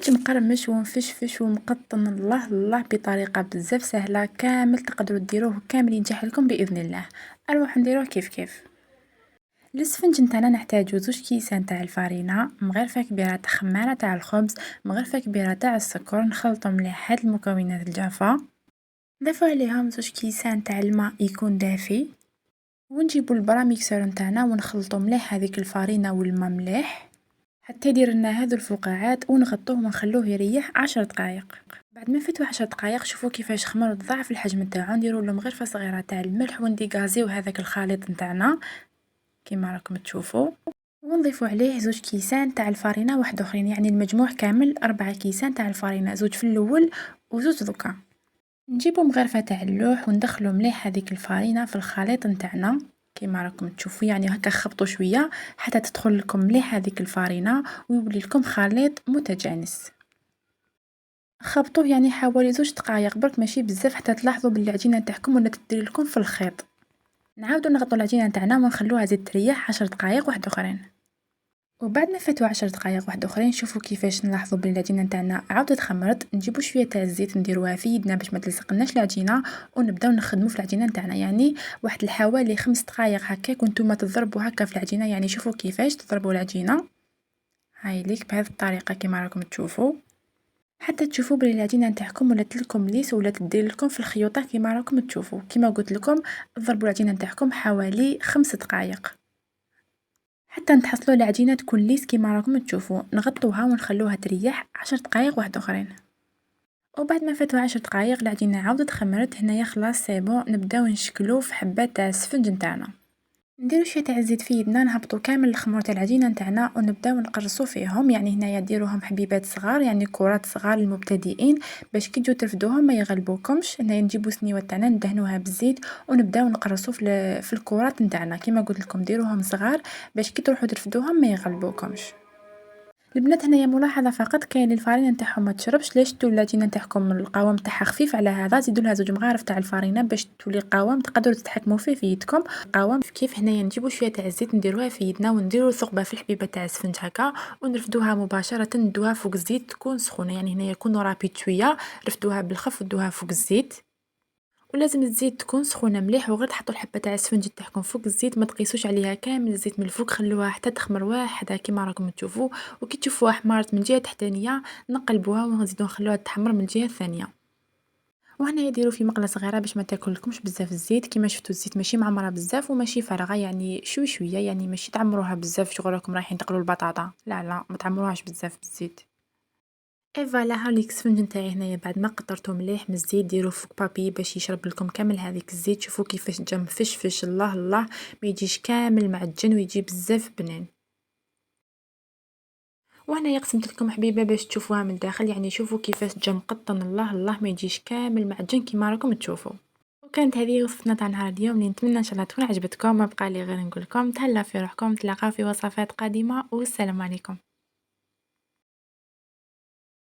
سميت مقرمش ومفشفش ومقطن، الله الله بطريقه بزاف سهله، كامل تقدروا ديروه كامل ينجح لكم باذن الله. اروح نديروه كيف كيف. للسفنج نتاعنا نحتاجو 2 كيسان تاع الفرينه، مغرفه كبيره تاع خماره تاع الخبز، مغرفه كبيره تاع السكر، نخلطو مليح هاد المكونات الجافه، نضيفو عليهم 2 كيسان تاع الماء يكون دافي، ونجيبو البراميكسور نتاعنا ونخلطو مليح هذيك الفرينه والماء مليح حتى يدير لنا هذو الفقاعات، ونغطوه ونخلوه يريح 10 دقائق. بعد ما فاتو 10 دقائق شوفوا كيفاش خمر وتضاعف الحجم نتاعو، نديروا له مغرفه صغيره تاع الملح ونديغازيو هذاك الخليط نتاعنا كيما راكم تشوفوا، ونضيفوا عليه 2 كيسان تاع الفرينه واحد اخرين، يعني المجموع كامل 4 كيسان تاع الفرينه، 2 في الاول و2 دوكا. نجيبوا مغرفه تاع اللوح وندخلوا مليح هذيك الفرينه في الخليط نتاعنا كيما راكم تشوفوا، يعني هكا خبطوا شويه حتى تدخل لكم مليح هذيك الفرينه ويولي لكم خليط متجانس. خبطوه يعني حوالي 2 دقائق برك، ماشي بزاف، حتى تلاحظوا بلي العجينه تاعكم ولا تدير لكم في الخيط. نعاودو نغطوا العجينه تاعنا ونخلوها تزيد تريح 10 دقائق واحد اخرين. وبعد ما فاتوا 10 دقائق واحد اخرين شوفوا كيفاش نلاحظوا بلي العجينه تاعنا عاودت خمرت، نجيبوا شويه تاع الزيت نديروها في يدنا باش ما تلصقناش العجينه، ونبداو نخدموا في العجينه تاعنا، يعني واحد حوالي 5 دقائق هكاك وانتم تضربوا هكا في العجينه، يعني شوفوا كيفاش تضربوا العجينه هاي ليك بهذه الطريقه كيما راكم تشوفوا، حتى تشوفوا بلي العجينه نتاعكم ولات لكم ليس ولا تدير لكم في الخيوطه كيما راكم تشوفوا. كيما قلت لكم ضربوا العجينه نتاعكم حوالي 5 دقائق حتى نتحصلوا العجينه تكون ليس كيما راكم تشوفوا، نغطوها ونخلوها تريح 10 دقائق واحد اخرين. وبعد ما فاتوا 10 دقائق العجينه عاودت خمرت، هنايا خلاص سيبون نبداو نشكلو في حبات تاع السفنج نتاعنا. نديرو شويه تاع الزيت في يدنا، نهبطو كامل الخمر تاع العجينه نتاعنا ونبداو نقرصو فيهم، يعني هنايا ديروهم حبيبات صغار، يعني كرات صغار للمبتدئين باش كي تجو ترفدوهم ما يغلبوكمش. هنايا نجيبو سنيوه تاعنا ندهنوها بالزيت ونبداو نقرصو في الكرات نتاعنا كيما قلت لكم ديروهم صغار باش كي تروحوا ترفدوهم ما يغلبوكمش. البنات هنايا ملاحظه فقط، كاين الفرينه نتاعهم ما تشربش، ليش تولي العجينه نتاعكم القوام تاعها خفيف، على هذا زيدوا لها 2 مغارف تاع الفرينه باش تولي قوام تقدروا تتحكموا فيه في يدكم. قوام كيف هنايا نجيبوا شويه تاع الزيت نديروها في يدنا ونديروا ثقبه في الحبيبه تاع السفنج هكا ونرفدوها مباشره، ندوها فوق الزيت تكون سخونه، يعني هنايا يكونوا رابيد شويه، رفدوها بالخف ودوها فوق الزيت، ولازم الزيت تكون سخونه مليح، وغير تحطوا الحبه تاع السفنج تاعكم فوق الزيت، ما تقيسوش عليها كامل الزيت من الفوق، خلوها حتى تخمر واحده كيما راكم تشوفوا، وكي تشوفوها حمارت من الجهه التحتانيه نقلبوها ونزيدو نخلوها تحمر من الجهه الثانيه. وهنا يديروا في مقله صغيره باش ما تاكلكمش بزاف الزيت، كيما شفتوا الزيت ماشي معمره بزاف وماشي فارغه، يعني شوي شويه، يعني ماشي تعمروها بزاف شغل راكم رايحين تقلوا البطاطا، لا لا ما تعمروهاش بزاف بالزيت. اي فوالا هاوليك السفنج نتاعي هنايا بعد ما قطرته مليح من الزيت، ديروه فوق بابي باش يشرب لكم كامل هذيك الزيت، شوفوا كيفاش جا مفشفش، الله الله ما يجيش كامل معجن ويجي بزاف بنين. وهنايا قسمت لكم حبيبه باش تشوفوها من الداخل، يعني شوفوا كيفاش جا مقطن، الله الله ما يجيش كامل معجن كيما راكم تشوفوا. وكانت هذه وصفتنا تاع نهار اليوم اللي نتمنى ان شاء الله تكون عجبتكم، ما بقى لي غير نقول لكم تهلاو في روحكم، تلاقاو في وصفات قادمه والسلام عليكم.